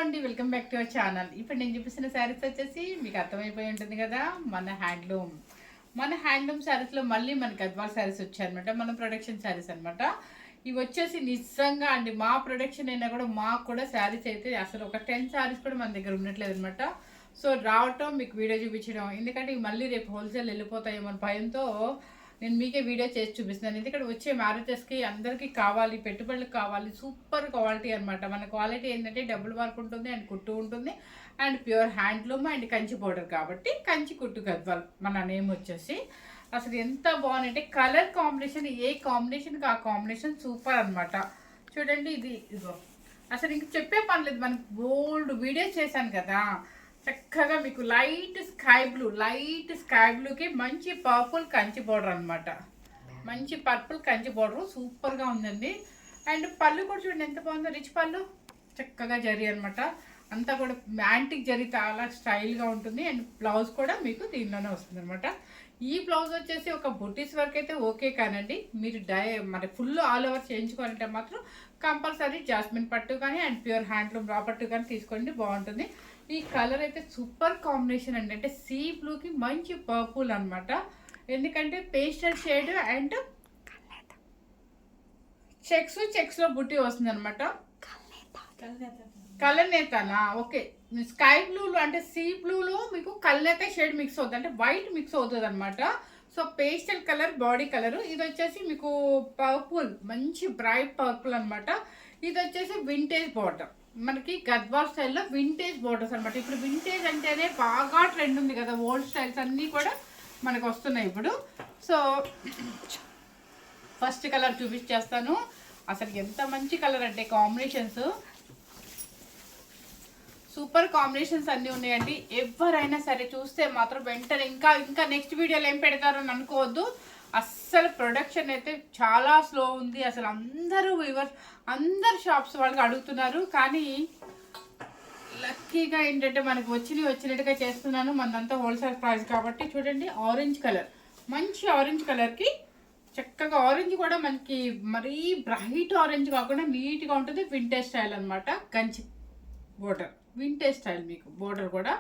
అండి, welcome back to our channel. ఇప్పుడు నేను చూపిస్తున్న శారీస్ వచ్చేసి మీకు అర్థమైపోయి ఉంటుంది కదా, మన హ్యాండ్లూమ్ శారీస్లో మళ్ళీ మనకి గద్వాల్ శారీస్ వచ్చాయన్నమాట. మన ప్రొడక్షన్ శారీస్ అనమాట. ఇవి వచ్చేసి నిజంగా అండి, మా ప్రొడక్షన్ అయినా కూడా మాకు కూడా శారీస్ అయితే అసలు ఒక 10 శారీస్ కూడా మన దగ్గర ఉండట్లేదు అనమాట. సో రావటం మీకు వీడియో చూపించడం, ఎందుకంటే ఇవి మళ్ళీ రేపు హోల్సేల్ వెళ్ళిపోతాయేమో అని భయంతో నేను మీకే వీడియో చేసి చూపిస్తున్నాను. ఎందుకంటే వచ్చే మ్యారేజెస్కి అందరికీ కావాలి, పెట్టుబడులకు కావాలి, సూపర్ క్వాలిటీ అనమాట. మన క్వాలిటీ ఏంటంటే డబుల్ వర్క్ ఉంటుంది అండ్ కుట్టు ఉంటుంది and pure handloom and Kanchi powder కాబట్టి కంచి కుట్టు గద్వాల్ మన నేమ్ వచ్చేసి. అసలు ఎంత బాగుందంటే కలర్ కాంబినేషన్, ఏ కాంబినేషన్కి ఆ కాంబినేషన్ సూపర్ అనమాట. చూడండి ఇదిగో అసలు ఇంక చెప్పే పని లేదు, మనకి బోల్డ్ వీడియోస్ చేశాను కదా. చక్కగా మీకు లైట్ స్కై బ్లూకి మంచి పర్పుల్ కంచి బోర్డర్ అనమాట. మంచి పర్పుల్ కంచి బోర్డర్ సూపర్గా ఉందండి. అండ్ పళ్ళు కూడా చూడండి ఎంత బాగుందో, రిచ్ పళ్ళు, చక్కగా జరీ అనమాట. అంతా కూడా యాంటిక్ జరీ చాలా స్టైల్గా ఉంటుంది. అండ్ బ్లౌజ్ కూడా మీకు దీనిలోనే వస్తుంది అనమాట. ఈ బ్లౌజ్ వచ్చేసి ఒక బుటీస్ వర్క్ అయితే ఓకే కానండి, మీరు మరి ఫుల్ ఆల్ ఓవర్ చేయించుకోవాలంటే మాత్రం కంపల్సరీ జాస్మిన్ పట్టు కానీ అండ్ ప్యూర్ హ్యాండ్లూమ్ రా పట్టు కానీ తీసుకోండి, బాగుంటుంది. ఈ కలర్ అయితే సూపర్ కాంబినేషన్ అండి, అంటే సీ బ్లూకి మంచి పర్పుల్ అనమాట. ఎందుకంటే పేస్టల్ షేడ్ అండ్ చెక్స్లో బుట్టి వస్తుంది అనమాట. కలనేతనా ఓకే. స్కై బ్లూలో అంటే సీ బ్లూలో మీకు కలనేత షేడ్ మిక్స్ అవుతుంది, అంటే వైట్ మిక్స్ అవుతుంది అనమాట. So pastel colour body colour. ఇది వచ్చేసి మీకు పర్పుల్, మంచి బ్రైట్ పర్పుల్ అనమాట. ఇది వచ్చేసి వింటేజ్ బార్డర్, మనకి గద్వాల్ స్టైల్లో వింటేజ్ బోర్డర్స్ అనమాట. ఇప్పుడు వింటేజ్ అంటేనే బాగా ట్రెండ్ ఉంది కదా, ఓల్డ్ స్టైల్స్ అన్నీ కూడా మనకు వస్తున్నాయి ఇప్పుడు. సో ఫస్ట్ కలర్ చూపించేస్తాను. అసలు ఎంత మంచి కలర్ అంటే కాంబినేషన్స్ సూపర్ కాంబినేషన్స్ అన్నీ ఉన్నాయండి. ఎవరైనా సరే చూస్తే మాత్రం వెంటనే ఇంకా నెక్స్ట్ వీడియోలో ఏం పెడతారని అనుకోవద్దు. అస్సలు ప్రొడక్షన్ అయితే చాలా స్లో ఉంది. అసలు అందరు షాప్స్ వాళ్ళకి అడుగుతున్నారు, కానీ లక్కీగా ఏంటంటే మనకు వచ్చినట్టుగా చేస్తున్నాను. మనదంతా హోల్సేల్ ప్రైస్ కాబట్టి. చూడండి ఆరెంజ్ కలర్, మంచి ఆరెంజ్ కలర్కి చక్కగా ఆరెంజ్ కూడా మనకి మరీ బ్రైట్ ఆరెంజ్ కాకుండా నీట్గా ఉంటుంది. వింటేజ్ స్టైల్ అనమాట. కంచి బోర్డర్ వింటేజ్ స్టైల్, మీకు బోర్డర్ కూడా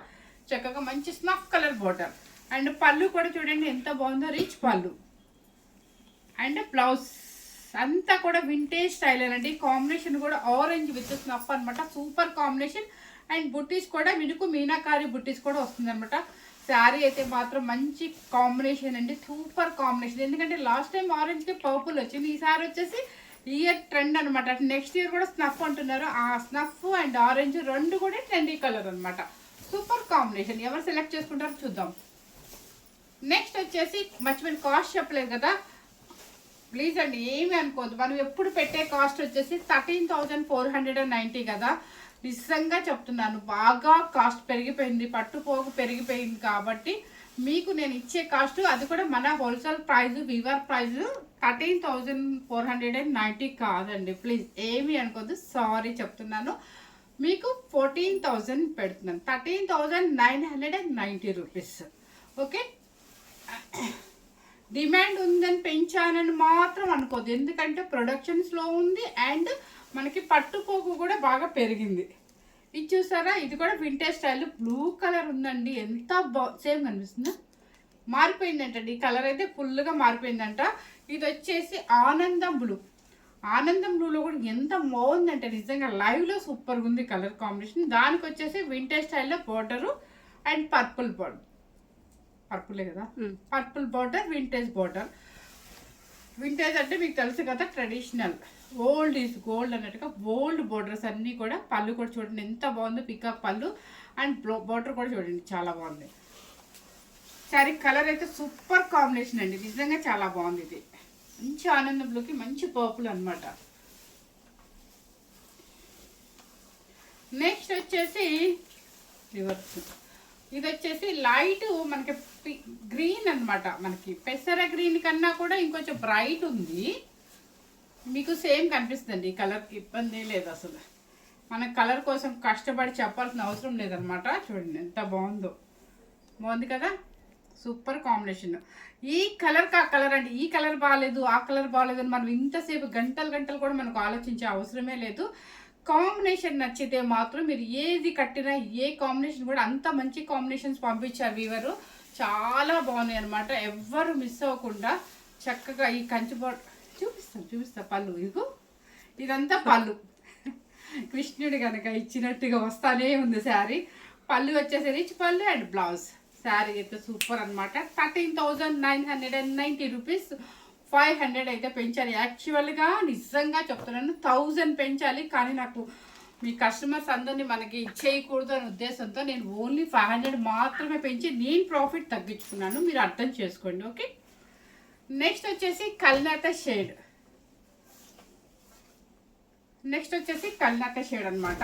చక్కగా మంచి స్నఫ్ కలర్ బోర్డర్. అండ్ పళ్ళు కూడా చూడండి ఎంత బాగుందో, రిచ్ పళ్ళు. అండ్ బ్లౌజ్ అంతా కూడా వింటేజ్ స్టైల్ అండి. కాంబినేషన్ కూడా ఆరెంజ్ విత్ స్నఫ్ అనమాట, సూపర్ కాంబినేషన్. అండ్ బుట్టీస్ కూడా మినుకు మీనాకారి బుట్టీస్ కూడా వస్తుంది అనమాట. శారీ అయితే మాత్రం మంచి కాంబినేషన్ అండి, సూపర్ కాంబినేషన్. ఎందుకంటే లాస్ట్ టైం ఆరెంజ్కి పర్పుల్ వచ్చింది, ఈసారి వచ్చేసి ఇయర్ ట్రెండ్ అనమాట. నెక్స్ట్ ఇయర్ కూడా స్నఫ్ అంటున్నారు. ఆ స్నఫ్ అండ్ ఆరెంజ్ రెండు కూడా ట్రెండీ కలర్ అనమాట. Super combination. ఎవరు సెలెక్ట్ చేసుకుంటారో చూద్దాం. నెక్స్ట్ వచ్చేసి మర్చిపోయిన కాస్ట్ చెప్పలేదు కదా, ప్లీజ్ అండి ఏమి అనుకోవద్దు. మనం ఎప్పుడు పెట్టే కాస్ట్ వచ్చేసి 13,490 కదా. నిజంగా చెప్తున్నాను, బాగా కాస్ట్ పెరిగిపోయింది, పట్టుపోగు పెరిగిపోయింది. కాబట్టి మీకు నేను ఇచ్చే కాస్ట్ అది కూడా మన హోల్సేల్ ప్రైస్ వీవర్ ప్రైస్ 13,490 కాదండి. ప్లీజ్ ఏమి అనుకోవద్దు, సారీ చెప్తున్నాను. మీకు 14,000 పెడుతున్నాను, 13,990 రూపీస్. ఓకే, డిమాండ్ ఉందని పెంచానని మాత్రం అనుకోద్దు, ఎందుకంటే ప్రొడక్షన్ స్లో ఉంది అండ్ మనకి పట్టుపోగు కూడా బాగా పెరిగింది. ఇది చూసారా, ఇది కూడా వింటేజ్ స్టైల్ బ్లూ కలర్ ఉందండి. ఎంత సేమ్ కనిపిస్తుందా, మారిపోయిందంటండి. ఈ కలర్ అయితే ఫుల్గా మారిపోయిందంట. ఇది వచ్చేసి ఆనందం బ్లూలో కూడా ఎంత బాగుందంటే నిజంగా లైవ్లో సూపర్గా ఉంది కలర్ కాంబినేషన్. దానికి వచ్చేసి వింటేజ్ స్టైల్లో బోర్డరు అండ్ పర్పులే కదా, purple border, vintage border. Vintage అంటే మీకు తెలుసు కదా, ట్రెడిషనల్, ఓల్డ్ ఈజ్ గోల్డ్ అన్నట్టుగా ఓల్డ్ బోర్డర్స్ అన్నీ కూడా. పళ్ళు కూడా చూడండి ఎంత బాగుందో, పికాక్ పళ్ళు. అండ్ బార్డర్ కూడా చూడండి చాలా బాగుంది. శారీ కలర్ అయితే సూపర్ కాంబినేషన్ అండి, నిజంగా చాలా బాగుంది. ఇది మంచి ఆనందం బ్లూకి మంచి పర్పుల్ అనమాట. నెక్స్ట్ వచ్చేసి రివర్స్. ఇది వచ్చేసి లైట్ మనకి గ్రీన్ అనమాట. మనకి పెసర గ్రీన్ కన్నా కూడా ఇంకొంచెం బ్రైట్ ఉంది, మీకు సేమ్ కనిపిస్తుంది. ఈ కలర్కి ఇబ్బంది లేదు అసలు, మన కలర్ కోసం కష్టపడి చెప్పాల్సిన అవసరం లేదనమాట. చూడండి ఎంత బాగుంది కదా, సూపర్ కాంబినేషన్. ఈ కలర్కి ఆ కలర్ అంటే ఈ కలర్ బాగాలేదు ఆ కలర్ బాగాలేదు అని మనం ఇంతసేపు గంటలు కూడా మనకు ఆలోచించే అవసరమే లేదు. కాంబినేషన్ నచ్చితే మాత్రం మీరు ఏది కట్టినా ఏ కాంబినేషన్ కూడా అంత మంచి కాంబినేషన్స్ పంపించారు వీవరు. చాలా బాగున్నాయి అనమాట. ఎవ్వరు మిస్ అవ్వకుండా చక్కగా ఈ కంచి బోర్డర్ చూపిస్తా పళ్ళు. ఇదంతా పళ్ళు. కృష్ణుడు కనుక ఇచ్చినట్టుగా వస్తానే ఉంది శారీ. పళ్ళు వచ్చేసి రిచ్ పళ్ళు అండ్ బ్లౌజ్. శారీ అయితే సూపర్ అనమాట. 13,990 రూపీస్. 500 అయితే పెంచాలి. యాక్చువల్గా నిజంగా చెప్తున్నాను 1000 పెంచాలి, కానీ నాకు మీ కస్టమర్స్ అందరినీ మనకి ఇచ్చేయకూడదు అనే ఉద్దేశంతో నేను ఓన్లీ 500 మాత్రమే పెంచి నేను ప్రాఫిట్ తగ్గించుకున్నాను. మీరు అర్థం చేసుకోండి. ఓకే, నెక్స్ట్ వచ్చేసి కల్నాత షేడ్. అనమాట.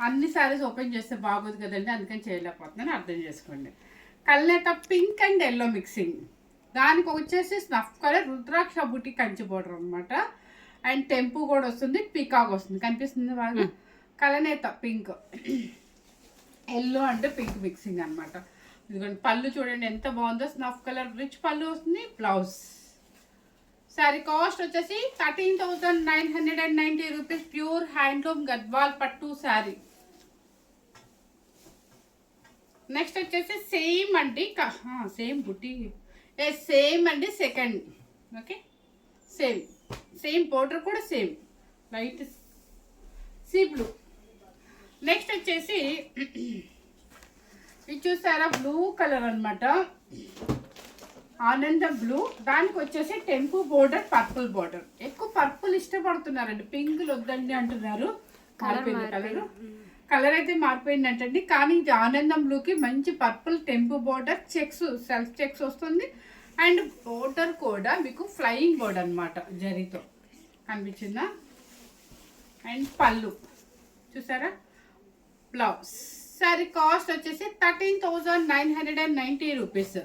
అన్ని శారీస్ ఓపెన్ చేస్తే బాగోదు కదండి, అందుకని చేయలేకపోతున్నాను, అర్థం చేసుకోండి. కల్నేత పింక్ అండ్ ఎల్లో మిక్సింగ్. దానికి వచ్చేసి స్నఫ్ కలర్ రుద్రాక్ష బుట్టి కంచి బోర్డర్ అనమాట. అండ్ టెంపు కూడా వస్తుంది, పీకాక్ వస్తుంది. కనిపిస్తుంది బాగా. కలనేత pink, yellow and pink mixing అనమాట. ఇదిగోండి పళ్ళు చూడండి ఎంత బాగుందో. స్నఫ్ కలర్ రిచ్ పళ్ళు వస్తుంది, బ్లౌజ్. శారీ కాస్ట్ వచ్చేసి 13,990 రూపీస్. ప్యూర్ హ్యాండ్లూమ్ గద్వాల్ పట్టు శారీ. నెక్స్ట్ వచ్చేసి సేమ్ అండి, సేమ్ బుట్టి, సేమ్ అండి సెకండ్. ఓకే, సేమ్ బోర్డర్ కూడా same light sea blue. Next వచ్చేసి ఇది చూసారా బ్లూ కలర్ అనమాట, ఆనందం బ్లూ. దానికి వచ్చేసి టెంపు బోర్డర్, పర్పుల్ బోర్డర్. ఎక్కువ పర్పుల్ ఇష్టపడుతున్నారండి, పింకులు వద్దండి అంటున్నారు. కలర్ అయితే మారిపోయింది అంటండి, కానీ ఇది ఆనందం బ్లూకి మంచి purple temple border, checks self checks వస్తుంది. అండ్ బోర్డర్ కూడా మీకు ఫ్లయింగ్ బోర్డర్ అనమాట, జరీతో. కనిపించిందా? అండ్ పళ్ళు చూసారా, బ్లౌజ్. సారీ కాస్ట్ వచ్చేసి 13,990 రూపీస్.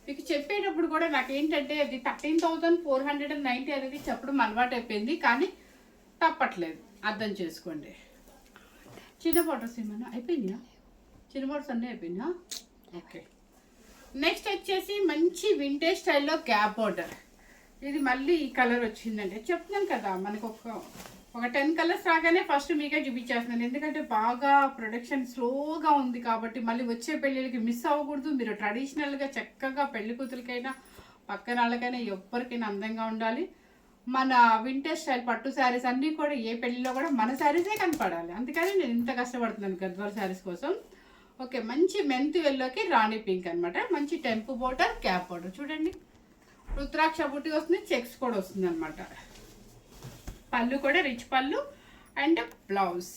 మీకు చెప్పేటప్పుడు కూడా నాకు ఏంటంటే అది 13,490 అనేది చెప్పడం అలవాటు అయిపోయింది, కానీ తప్పట్లేదు, అర్థం చేసుకోండి. చిన్న బోర్డర్స్ ఏమన్నా అయిపోయినాయా? చిన్న బోర్డర్స్ అన్నీ అయిపోయినా? ఓకే. నెక్స్ట్ వచ్చేసి మంచి వింటేజ్ స్టైల్లో గ్యాప్ బోర్డర్. ఇది మళ్ళీ ఈ కలర్ వచ్చిందండి. చెప్తున్నాను కదా, మనకు ఒక 10 కలర్స్ రాగానే ఫస్ట్ మీకే చూపించేస్తున్నాను, ఎందుకంటే బాగా ప్రొడక్షన్ స్లోగా ఉంది కాబట్టి. మళ్ళీ వచ్చే పెళ్ళిళ్ళకి మిస్ అవ్వకూడదు. మీరు ట్రెడిషనల్గా చక్కగా పెళ్లి కూతురికైనా పక్కన వాళ్ళకైనా ఎవ్వరికైనా అందంగా ఉండాలి. మన వింటేజ్ స్టైల్ పట్టు శారీస్ అన్నీ కూడా ఏ పెళ్ళిలో కూడా మన శారీసే కనపడాలి. అందుకని నేను ఇంత కష్టపడుతున్నాను గద్వాల్ శారీస్ కోసం. ఓకే, మంచి మెంతి వెల్లోకి రాణి పింక్ అనమాట. మంచి టెంపు బోర్డర్, క్యాప్ బోర్డర్. చూడండి రుద్రాక్ష బుట్టి వస్తుంది, చెక్స్ కూడా వస్తుంది అనమాట. పళ్ళు కూడా రిచ్ పళ్ళు and blouse.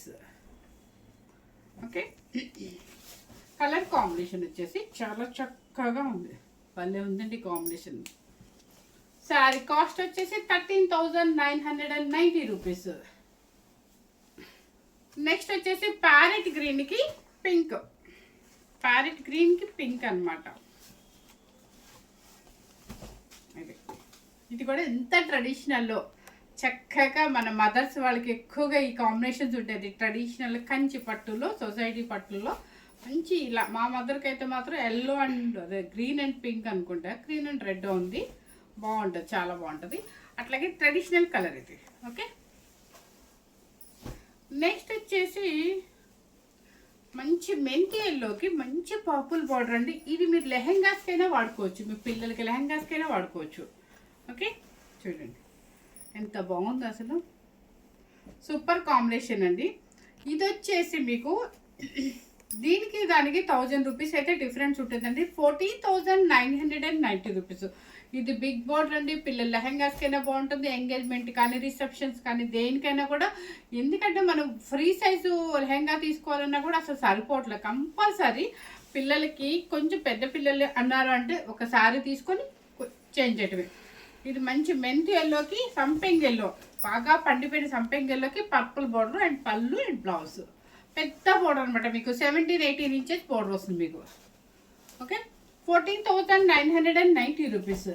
Okay, colour combination వచ్చేసి చాలా చక్కగా ఉంది, భలే ఉందండి కాంబినేషన్. శారీ కాస్ట్ వచ్చేసి 13,990 రూపీస్. నెక్స్ట్ వచ్చేసి ప్యారెట్ గ్రీన్కి పింక్, ప్యారెట్ గ్రీన్కి పింక్ అనమాట. ఇది కూడా ఎంత ట్రెడిషనల్లో చక్కగా మన మదర్స్ వాళ్ళకి ఎక్కువగా ఈ కాంబినేషన్స్ ఉంటుంది. ట్రెడిషనల్ కంచి పట్టులో, సొసైటీ పట్టులో మంచి ఇలా. మా మదర్కి అయితే మాత్రం ఎల్లో అండ్ అదే గ్రీన్ అండ్ పింక్ అనుకుంటా, గ్రీన్ అండ్ రెడ్ ఉంది, బాగుంటుంది, చాలా బాగుంటుంది. అట్లాగే ట్రెడిషనల్ కలర్ ఇది. ఓకే, నెక్స్ట్ వచ్చేసి మంచి మెంతి ఎల్లోకి మంచి పర్పుల్ బార్డర్ అండి. ఇది మీరు లెహెంగాస్కైనా వాడుకోవచ్చు, మీ పిల్లలకి లెహెంగాస్కైనా వాడుకోవచ్చు. ఓకే, చూడండి ఎంత బాగుంది అసలు, సూపర్ కాంబినేషన్ అండి. ఇది వచ్చేసి మీకు దీనికి దానికి 1000 రూపీస్ అయితే డిఫరెన్స్ ఉంటుందండి. 14,990 రూపీస్. ఇది బిగ్ బోర్డర్ అండి, పిల్లల లెహెంగాస్కైనా బాగుంటుంది, ఎంగేజ్మెంట్ కానీ రిసెప్షన్స్ కానీ దేనికైనా కూడా. ఎందుకంటే మనం ఫ్రీ సైజు లెహెంగా తీసుకోవాలన్నా కూడా అసలు సరిపోవట్లేదు. కంపల్సరీ పిల్లలకి కొంచెం పెద్ద పిల్లలు అన్నారు అంటే ఒక శారీ తీసుకొని చేంజ్ చేయటమే. ఇది మంచి మెంతి ఎల్లోకి సంపెంగ్ ఎల్లో, బాగా పండిపోయిన సంపెంగ్ ఎల్లోకి పర్పుల్ బోర్డర్ అండ్ పళ్ళు అండ్ బ్లౌజ్. పెద్ద బోర్డర్ అనమాట, మీకు 17-18 ఇంచెస్ బోర్డర్ వస్తుంది మీకు. Okay, 14,990 rupees.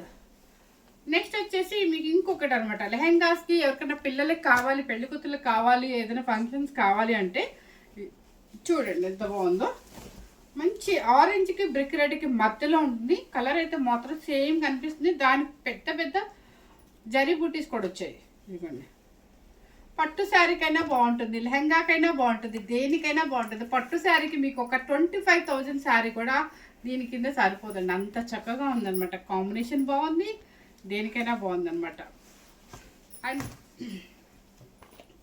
నెక్స్ట్ వచ్చేసి మీకు ఇంకొకటి అనమాట, లెహెంగాస్కి ఎవరికైనా పిల్లలకి కావాలి, పెళ్లి కూతుర్లకు కావాలి, ఏదైనా ఫంక్షన్స్ కావాలి అంటే చూడండి ఎంత బాగుందో. మంచి ఆరెంజ్కి బ్రిక్ రెడ్కి మధ్యలో ఉంటుంది. కలర్ అయితే మాత్రం సేమ్ కనిపిస్తుంది. దానికి పెద్ద పెద్ద జరీ బూటీస్ కూడా వచ్చాయి. ఇదిగోండి పట్టు శారీకైనా బాగుంటుంది, లెహంగాకైనా బాగుంటుంది, దేనికైనా బాగుంటుంది. పట్టు శారీకి మీకు ఒక 25,000 శారీ కూడా దీని కింద సరిపోదండి, అంత చక్కగా ఉందన్నమాట. కాంబినేషన్ బాగుంది, దేనికైనా బాగుందన్నమాట. అండ్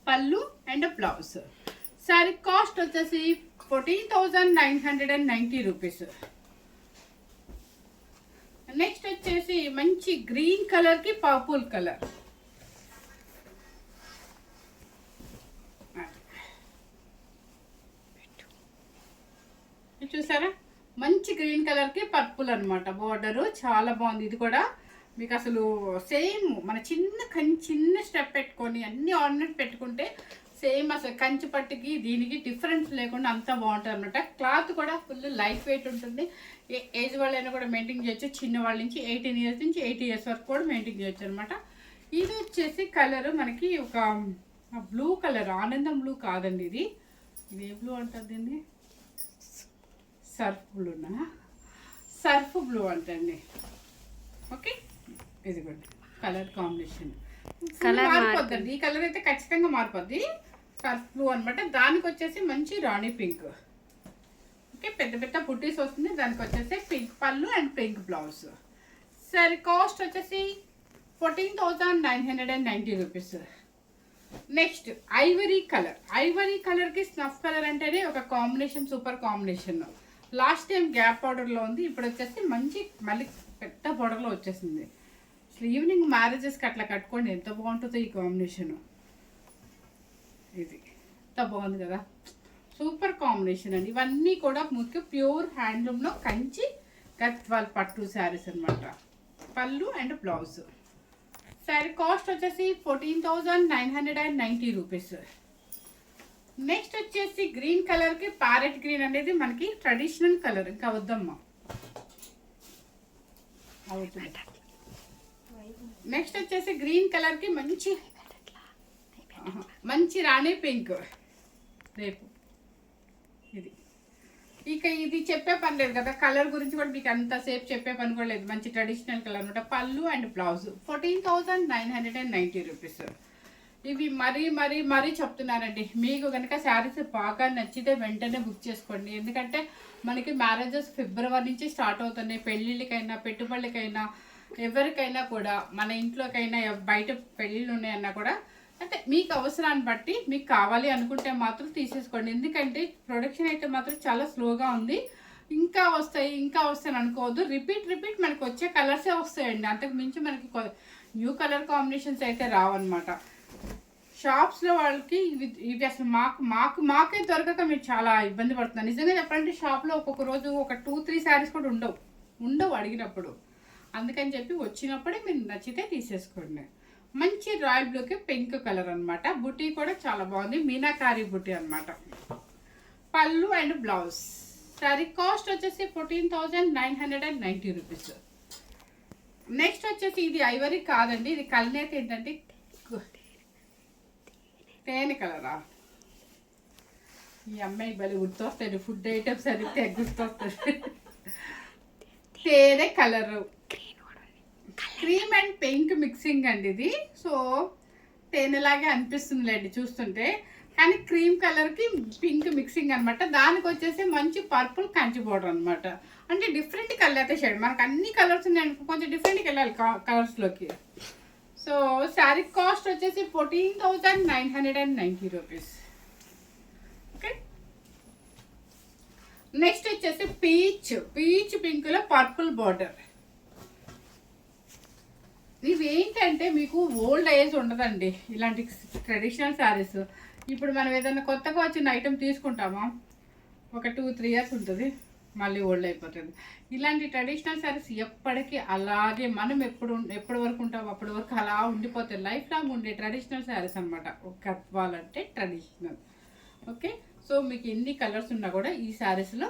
పళ్ళు అండ్ బ్లౌజ్. శారీ కాస్ట్ వచ్చేసి 14,990 రూపీస్. నెక్స్ట్ వచ్చేసి మంచి గ్రీన్ కలర్కి పర్పుల్ కలర్. చూసారా, మంచి గ్రీన్ కలర్కి పర్పుల్ అనమాట. బార్డరు చాలా బాగుంది. ఇది కూడా మీకు అసలు సేమ్ మన చిన్న స్టెప్ పెట్టుకొని అన్ని ఆర్నమెంట్ పెట్టుకుంటే సేమ్ అసలు కంచి పట్టుకి దీనికి డిఫరెన్స్ లేకుండా అంతా బాగుంటుంది అనమాట. క్లాత్ కూడా ఫుల్ లైట్ వెయిట్ ఉంటుంది. ఏజ్ వాళ్ళైనా కూడా మెయింటైన్ చేయొచ్చు. చిన్న వాళ్ళ నుంచి 18 ఇయర్స్ నుంచి 80 ఇయర్స్ వరకు కూడా మెయింటైన్ చేయొచ్చు అనమాట. ఇది వచ్చేసి కలర్ మనకి ఒక బ్లూ కలర్, ఆనందం బ్లూ కాదండి, ఇది ఏ బ్లూ అంటారు దీన్ని, సర్ఫ్ బ్లూనా, సర్ఫ్ బ్లూ అంటండి. ఓకే, ఇది కూడా కలర్ కాంబినేషన్ మారిపోద్దండి. ఈ కలర్ అయితే ఖచ్చితంగా మారిపోద్ది, సర్ఫ్ బ్లూ అనమాట. దానికి వచ్చేసి మంచి రాణి పింక్. ఓకే, పెద్ద పెద్ద బుట్టీస్ వస్తుంది. దానికి వచ్చేసి పింక్ పళ్ళు అండ్ పింక్ బ్లౌజ్. సరే, కాస్ట్ వచ్చేసి 14,990 rupees. Next Ivory colour. Ivory కలర్కి స్నఫ్ కలర్ అంటేనే ఒక combination, super combination. Last time gap బార్డర్లో ఉంది, ఇప్పుడు వచ్చేసి మంచి మళ్ళీ పెద్ద బార్డర్లో వచ్చేసింది. అసలు ఈవినింగ్ మ్యారేజెస్కి అట్లా కట్టుకోండి, ఎంత బాగుంటుందో ఈ కాంబినేషన్. ఇది ఎంత బాగుంది కదా, సూపర్ కాంబినేషన్ అండి. ఇవన్నీ కూడా ముఖ్య ప్యూర్ హ్యాండ్లూమ్లో కంచి గద్వాల్ పట్టు శారీస్ అనమాట. పళ్ళు అండ్ బ్లౌజ్. శారీ కాస్ట్ వచ్చేసి 14,990 రూపీస్. నెక్స్ట్ వచ్చేసి గ్రీన్ కలర్కి ప్యారెట్ గ్రీన్ అనేది మనకి ట్రెడిషనల్ కలర్, ఇంకా వద్దమ్మా అవుతుంది. నెక్స్ట్ వచ్చేసి గ్రీన్ కలర్కి మంచి రాణి పింక్. రేపు ఇది ఇక ఇది చెప్పే పని లేదు కదా, కలర్ గురించి కూడా మీకు అంతసేపు చెప్పే పని కూడా లేదు. మంచి ట్రెడిషనల్ కలర్ అనమాట. పళ్ళు అండ్ బ్లౌజ్. 14,990 రూపీస్. ఇవి మరీ చెప్తున్నానండి. మీకు కనుక శారీస్ బాగా నచ్చితే వెంటనే బుక్ చేసుకోండి. ఎందుకంటే మనకి మ్యారేజెస్ ఫిబ్రవరి నుంచి స్టార్ట్ అవుతున్నాయి. పెళ్ళిళ్ళకైనా, పెట్టుబడులకైనా, ఎవరికైనా కూడా, మన ఇంట్లోకైనా, బయట పెళ్ళిళ్ళు ఉన్నాయన్నా కూడా, అంటే మీకు అవసరాన్ని బట్టి మీకు కావాలి అనుకుంటే మాత్రం తీసేసుకోండి. ఎందుకంటే ప్రొడక్షన్ అయితే మాత్రం చాలా స్లోగా ఉంది. ఇంకా వస్తాయి అనుకోవద్దు. రిపీట్ మనకు వచ్చే కలర్సే వస్తాయండి, అంతకు మించి మనకి న్యూ కలర్ కాంబినేషన్స్ అయితే రావన్నమాట. షాప్స్లో వాళ్ళకి ఇవి అసలు మాకే దొరకక మీరు చాలా ఇబ్బంది పడుతున్నారు. నిజంగా చెప్పాలంటే షాప్లో ఒక్కొక్క రోజు ఒక 2-3 శారీస్ కూడా ఉండవు అడిగినప్పుడు. అందుకని చెప్పి వచ్చినప్పుడే మీరు నచ్చితే తీసేసుకోండి. మంచి రాయల్ బ్లూకి పింక్ కలర్ అనమాట. బుటీ కూడా చాలా బాగుంది, మీనాకారి బుటీ అనమాట. పళ్ళు అండ్ బ్లౌజ్. శారీ కాస్ట్ వచ్చేసి 14,990 రూపీస్. నెక్స్ట్ వచ్చేసి ఇది ఐవరీ కాదండి, ఇది కల్నేత ఏంటంటే తేనె కలరా. ఈ అమ్మాయి బలి గుర్తొస్తాయి, ఫుడ్ ఐటమ్స్ అడిగితే గుర్తొస్తుంది. తేనె colour, cream and pink mixing అండి ఇది. సో తేనెలాగే అనిపిస్తుందిలేండి చూస్తుంటే, కానీ క్రీమ్ కలర్కి పింక్ మిక్సింగ్ అనమాట. దానికి వచ్చేసి మంచి పర్పుల్ కంచి బోర్డర్ అనమాట. అంటే డిఫరెంట్ కలర్ షేడ్. మనకు అన్ని కలర్స్ ఉన్నాయి, కొంచెం డిఫరెంట్కి వెళ్ళాలి కలర్స్లోకి. సో శారీ కాస్ట్ వచ్చేసి 14,990 రూపీస్. ఓకే, నెక్స్ట్ వచ్చేసి పీచ్ పింక్లో పర్పుల్ బార్డర్. ఇవి ఏంటంటే మీకు ఓల్డ్ ఏజ్ ఉండదండి ఇలాంటి ట్రెడిషనల్ శారీస్. ఇప్పుడు మనం ఏదైనా కొత్తగా వచ్చిన ఐటెం తీసుకుంటామా, ఒక 2-3 ఇయర్స్ ఉంటుంది, మళ్ళీ ఓల్డ్ అయిపోతుంది. ఇలాంటి ట్రెడిషనల్ శారీస్ ఎప్పటికీ అలాగే మనం ఎప్పటి వరకు ఉంటామో అప్పటి వరకు అలా ఉండిపోతాయి. లైఫ్ లాంగ్ ఉండే ట్రెడిషనల్ శారీస్ అనమాట. కట్వాలంటే ట్రెడిషనల్. ఓకే, సో మీకు ఎన్ని కలర్స్ ఉన్నా కూడా ఈ శారీస్లో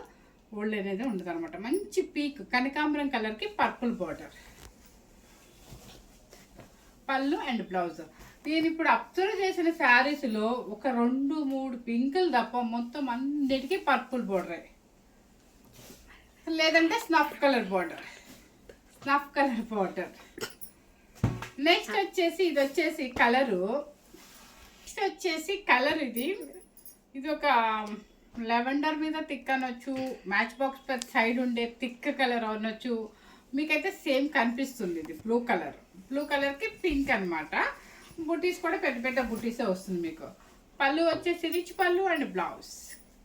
ఓల్డ్ అనేది ఉండదు అనమాట. మంచి పీక్ కనకాంబరం కలర్కి పర్పుల్ బార్డర్. పళ్ళు అండ్ బ్లౌజ్. నేను ఇప్పుడు అబ్జర్వ్ చేసిన శారీస్లో ఒక 2-3 పింకులు తప్ప మొత్తం అన్నిటికీ పర్పుల్ బార్డరే, లేదంటే స్నఫ్ కలర్ బార్డర్. నెక్స్ట్ వచ్చేసి ఇది వచ్చేసి కలరు నెక్స్ట్ వచ్చేసి కలర్ ఇది ఒక లెవెండర్ మీద థిక్ అనొచ్చు, మ్యాచ్ బాక్స్ పెద్ద సైడ్ ఉండే థిక్ కలర్ అనొచ్చు. మీకైతే సేమ్ కనిపిస్తుంది. ఇది బ్లూ కలర్కి పింక్ అనమాట. బుటీస్ కూడా పెద్ద పెద్ద బుటీసే వస్తుంది మీకు. పళ్ళు వచ్చేసి రిచ్ పళ్ళు అండ్ బ్లౌజ్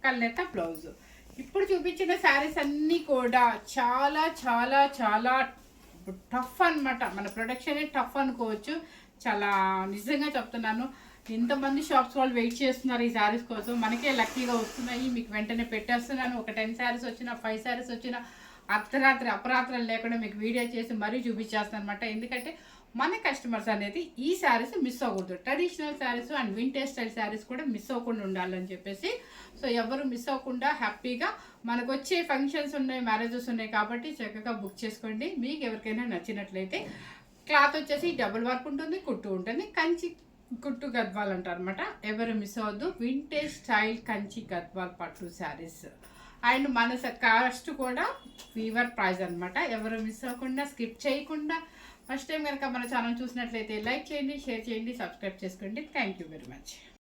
కల్నేత బ్లౌజ్. ఇప్పుడు చూపించిన శారీస్ అన్నీ కూడా చాలా చాలా చాలా టఫ్ అనమాట. మన ప్రొడక్షన్ టఫ్ అనుకోవచ్చు. చాలా నిజంగా చెప్తున్నాను. ఇంతమంది షాప్స్ వాళ్ళు వెయిట్ చేస్తున్నారు ఈ శారీస్ కోసం. మనకే లక్కీగా వస్తున్నాయి. మీకు వెంటనే పెట్టేస్తున్నాను. ఒక 10 శారీస్ వచ్చినా 5 శారీస్ వచ్చినా అర్ధరాత్రి అపరాత్రాలు లేకుండా మీకు వీడియో చేసి మరీ చూపించేస్తాను అనమాట. ఎందుకంటే మన కస్టమర్స్ అనేది ఈ శారీస్ మిస్ అవ్వకూడదు. Traditional saris and vintage style saris కూడా మిస్ అవ్వకుండా ఉండాలని చెప్పేసి. సో ఎవరు మిస్ అవ్వకుండా హ్యాపీగా మనకు వచ్చే ఫంక్షన్స్ ఉన్నాయి, మ్యారేజెస్ ఉన్నాయి కాబట్టి చక్కగా బుక్ చేసుకోండి. మీకు ఎవరికైనా నచ్చినట్లయితే క్లాత్ వచ్చేసి డబుల్ వర్క్ ఉంటుంది, కుట్టు ఉంటుంది, కంచి కుట్టు గద్వాల్ అంటారు అనమాట. ఎవరు మిస్ అవ్వద్దు. వింటేజ్ స్టైల్ కంచి గద్వాల్ పట్టు శారీస్ అండ్ మన కాస్ట్ కూడా ఫీవర్ ప్రైస్ అనమాట. ఎవరు మిస్ అవ్వకుండా స్కిప్ చేయకుండా ఫస్ట్ టైం కనుక మన ఛానల్ చూసినట్లయితే లైక్ చేయండి, షేర్ చేయండి, సబ్స్క్రైబ్ చేసుకోండి. Thank you very much.